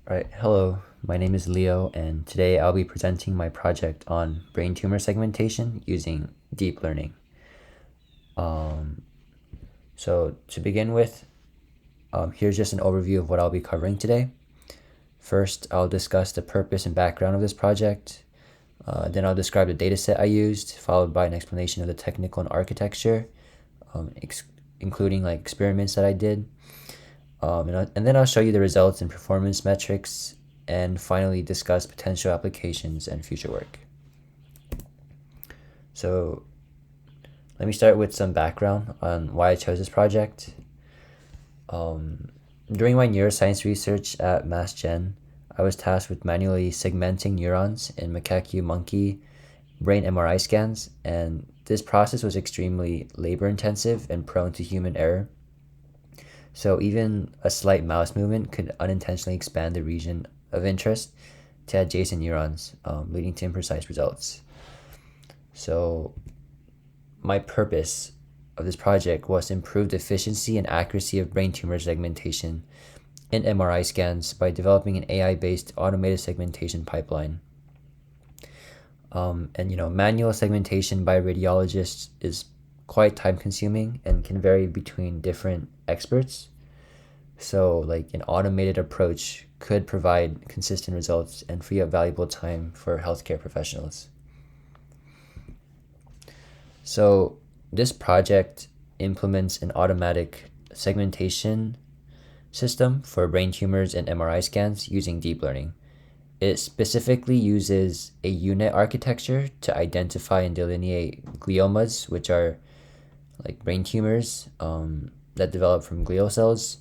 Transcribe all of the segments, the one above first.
Alright, hello, my name is Leo, and today I'll be presenting my project on brain tumor segmentation using deep learning. Um, so, to begin with, here's just an overview of what I'll be covering today. First, I'll discuss the purpose and background of this project. Then I'll describe the dataset I used, followed by an explanation of the technical and architecture, um, ex- including like experiments that I did. And then I'll show you the results and performance metrics, and finally discuss potential applications and future work. So let me start with some background on why I chose this project. During my neuroscience research at Mass Gen, I was tasked with manually segmenting neurons in macaque monkey brain MRI scans, and this process was extremely labor intensive and prone to human error. So even a slight mouse movement could unintentionally expand the region of interest to adjacent neurons, leading to imprecise results. So my purpose of this project was to improve the efficiency and accuracy of brain tumor segmentation in MRI scans by developing an AI-based automated segmentation pipeline. Manual segmentation by radiologists is quite time-consuming and can vary between different experts. So, like an automated approach could provide consistent results and free up valuable time for healthcare professionals. So, this project implements an automatic segmentation system for brain tumors and MRI scans using deep learning. It specifically uses a UNet architecture to identify and delineate gliomas, which are like brain tumors that develop from glial cells.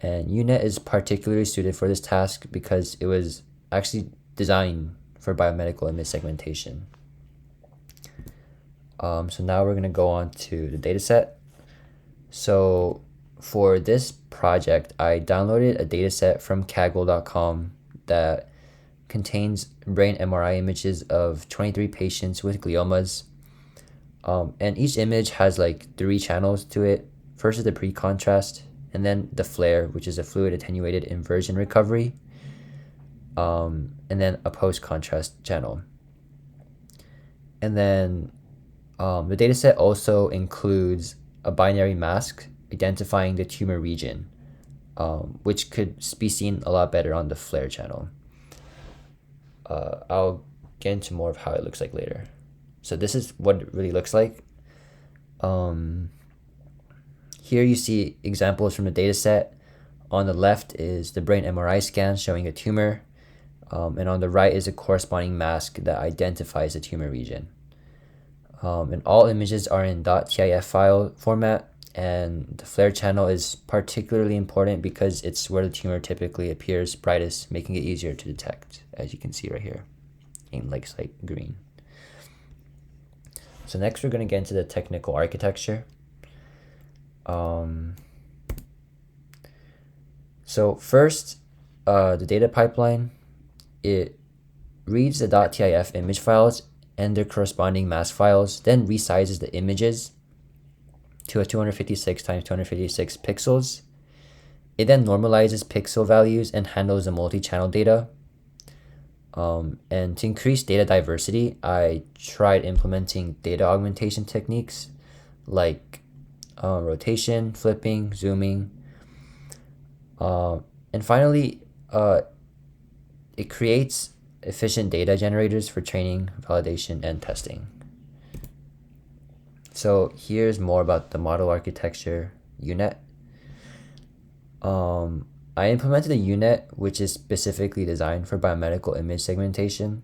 And UNet is particularly suited for this task because it was actually designed for biomedical image segmentation. So now we're going to go on to the dataset. So for this project, I downloaded a dataset from Kaggle.com that contains brain MRI images of 23 patients with gliomas. And each image has like three channels to it. First is the pre-contrast, and then the flare, which is a fluid attenuated inversion recovery, and then a post-contrast channel. And then the dataset also includes a binary mask identifying the tumor region, which could be seen a lot better on the flare channel. I'll get into more of how it looks like later. So this is what it really looks like. Here you see examples from the dataset. On the left is the brain MRI scan showing a tumor, and on the right is a corresponding mask that identifies the tumor region. And all images are in .tif file format, and the flare channel is particularly important because it's where the tumor typically appears brightest, making it easier to detect, as you can see right here in like green. So next we're going to get into the technical architecture. So first, the data pipeline, it reads the .tif image files and their corresponding mask files, then resizes the images to a 256 times 256 pixels. It then normalizes pixel values and handles the multi-channel data. And to increase data diversity, I tried implementing data augmentation techniques like rotation, flipping, zooming. And finally, it creates efficient data generators for training, validation, and testing. So here's more about the model architecture UNet. I implemented a UNet which is specifically designed for biomedical image segmentation,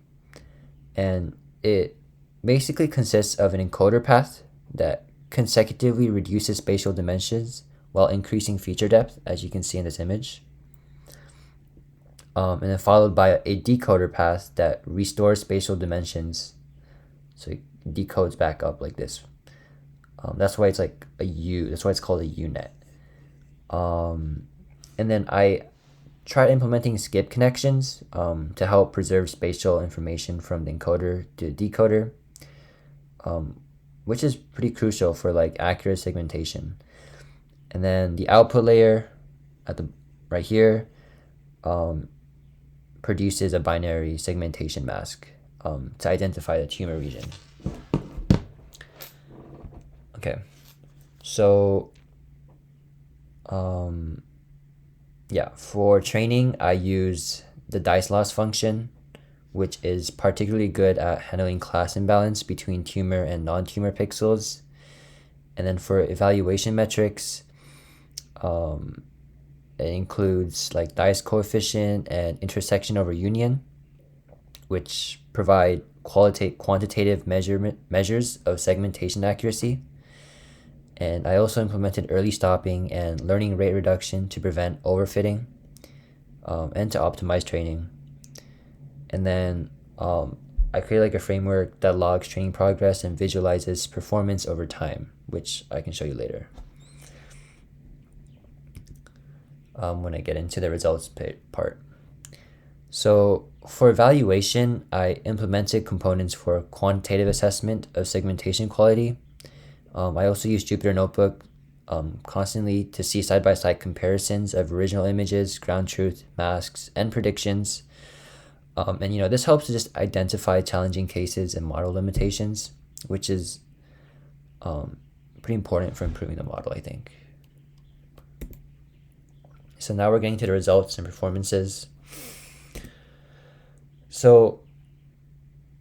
and it basically consists of an encoder path that consecutively reduces spatial dimensions while increasing feature depth, as you can see in this image. And then followed by a decoder path that restores spatial dimensions. So it decodes back up like this. That's why it's like a U. That's why it's called a UNet. And then I tried implementing skip connections to help preserve spatial information from the encoder to the decoder, which is pretty crucial for like accurate segmentation. And then the output layer at the right here produces a binary segmentation mask to identify the tumor region. Okay, so yeah, for training, I use the dice loss function, which is particularly good at handling class imbalance between tumor and non-tumor pixels. And then for evaluation metrics, it includes like dice coefficient and intersection over union, which provide quantitative measures of segmentation accuracy. And I also implemented early stopping and learning rate reduction to prevent overfitting and to optimize training. And then I created like a framework that logs training progress and visualizes performance over time, which I can show you later when I get into the results part. So for evaluation, I implemented components for quantitative assessment of segmentation quality. I also use Jupyter Notebook constantly to see side-by-side comparisons of original images, ground truth, masks, and predictions. And this helps to just identify challenging cases and model limitations, which is pretty important for improving the model, I think. So now we're getting to the results and performances. So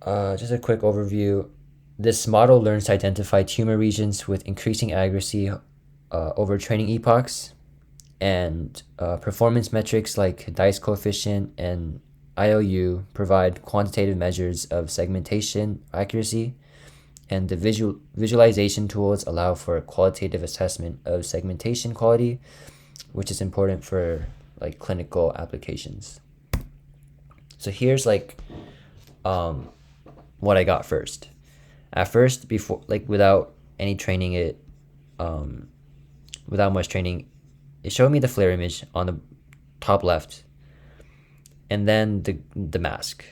just a quick overview. This model learns to identify tumor regions with increasing accuracy over training epochs, and performance metrics like dice coefficient and IOU provide quantitative measures of segmentation accuracy, and the visualization tools allow for qualitative assessment of segmentation quality, which is important for like clinical applications. So here's like what I got first. At first, before without any training, without much training, it showed me the flare image on the top left, and then the mask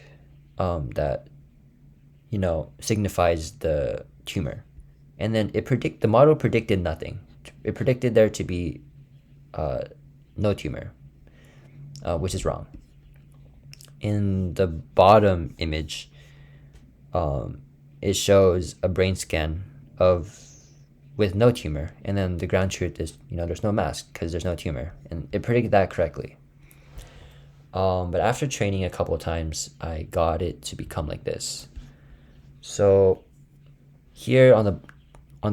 that signifies the tumor, and then the model predicted nothing. It predicted there to be no tumor, which is wrong. In the bottom image, it shows a brain scan with no tumor, and then the ground truth is there's no mask because there's no tumor, and it predicted that correctly. But after training a couple of times, I got it to become like this. So here on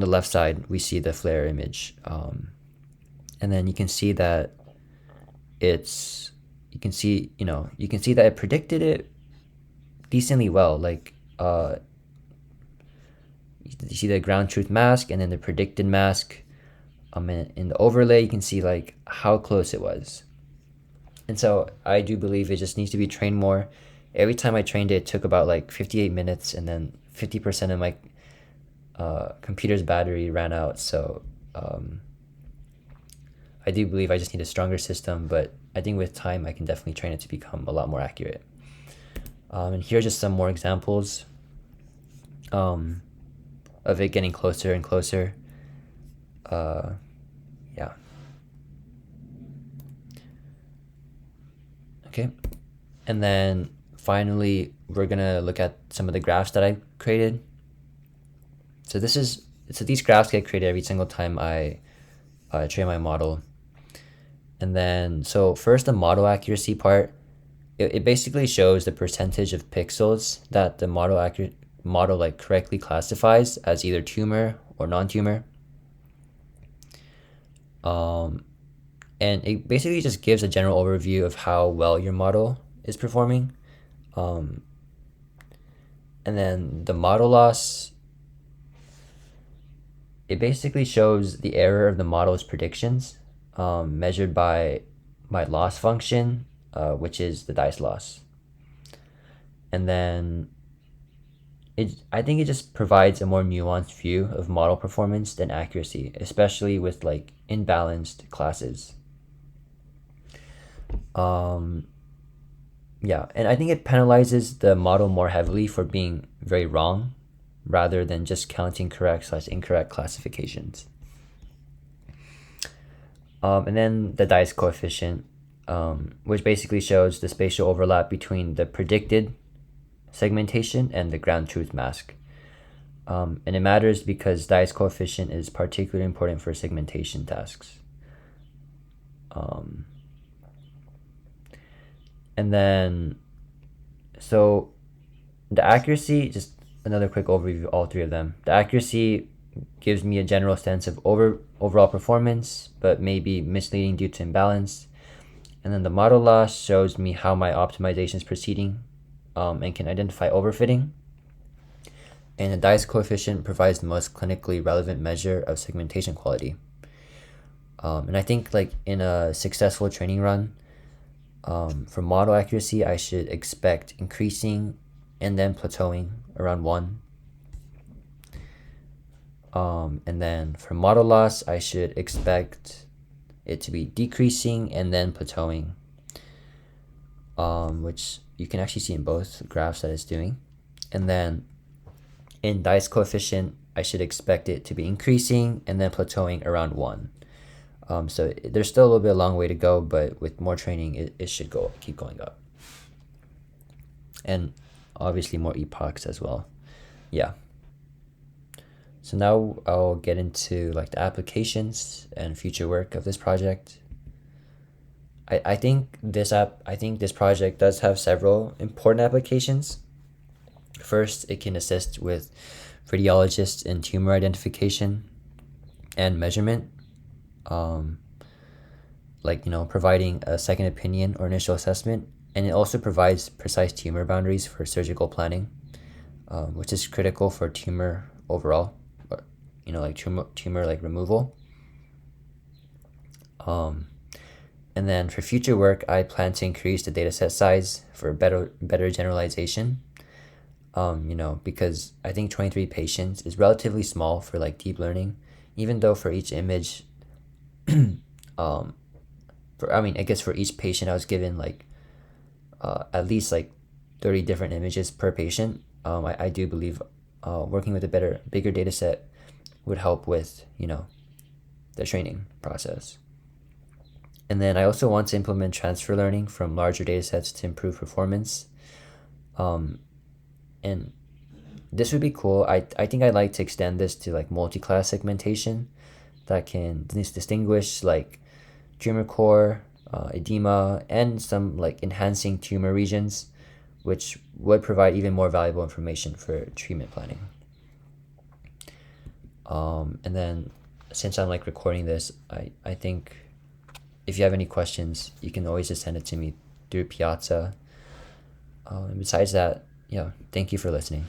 the left side, we see the flare image, and then you can see that you can see that it predicted it decently well. Like you see the ground truth mask and then the predicted mask. In the overlay, you can see like how close it was. And so I do believe it just needs to be trained more. Every time I trained it, it took about like 58 minutes, and then 50% of my computer's battery ran out. So I do believe I just need a stronger system, but I think with time I can definitely train it to become a lot more accurate. And here are just some more examples of it getting closer and closer. Yeah. Okay. And then finally, we're gonna look at some of the graphs that I created. So these graphs get created every single time I train my model. And then, so first the model accuracy part, it basically shows the percentage of pixels that the model like correctly classifies as either tumor or non-tumor. And it basically just gives a general overview of how well your model is performing. And then the model loss, it basically shows the error of the model's predictions, measured by my loss function, which is the dice loss. And then I think it just provides a more nuanced view of model performance than accuracy, especially with like imbalanced classes. Yeah, and I think it penalizes the model more heavily for being very wrong rather than just counting correct/incorrect classifications. And then the dice coefficient. which basically shows the spatial overlap between the predicted segmentation and the ground truth mask. And it matters because Dye's coefficient is particularly important for segmentation tasks. And then, so the accuracy, just another quick overview of all three of them. The accuracy gives me a general sense of overall performance, but may be misleading due to imbalance. And then the model loss shows me how my optimization is proceeding, and can identify overfitting. And the Dye's coefficient provides the most clinically relevant measure of segmentation quality. And I think like in a successful training run, for model accuracy, I should expect increasing and then plateauing around 1. And then for model loss, I should expect it to be decreasing and then plateauing, which you can actually see in both graphs that it's doing. And then in Dye's coefficient, I should expect it to be increasing and then plateauing around 1. So there's still a little bit a long way to go, but with more training, it should keep going up. And obviously more epochs as well. Yeah. So now I'll get into like the applications and future work of this project. I think this project does have several important applications. First, it can assist with radiologists in tumor identification and measurement, providing a second opinion or initial assessment, and it also provides precise tumor boundaries for surgical planning, which is critical for tumor overall, tumor like removal. And then for future work, I plan to increase the dataset size for better generalization. Because I think 23 patients is relatively small for like deep learning, even though for each image, I guess for each patient I was given like at least like 30 different images per patient. I do believe working with a bigger data set would help with, the training process. And then I also want to implement transfer learning from larger data sets to improve performance. And this would be cool. I think I'd like to extend this to like multi-class segmentation that can distinguish like tumor core, edema, and some like enhancing tumor regions, which would provide even more valuable information for treatment planning. And then since I'm like recording this, I think if you have any questions, you can always just send it to me through Piazza. And besides that, thank you for listening.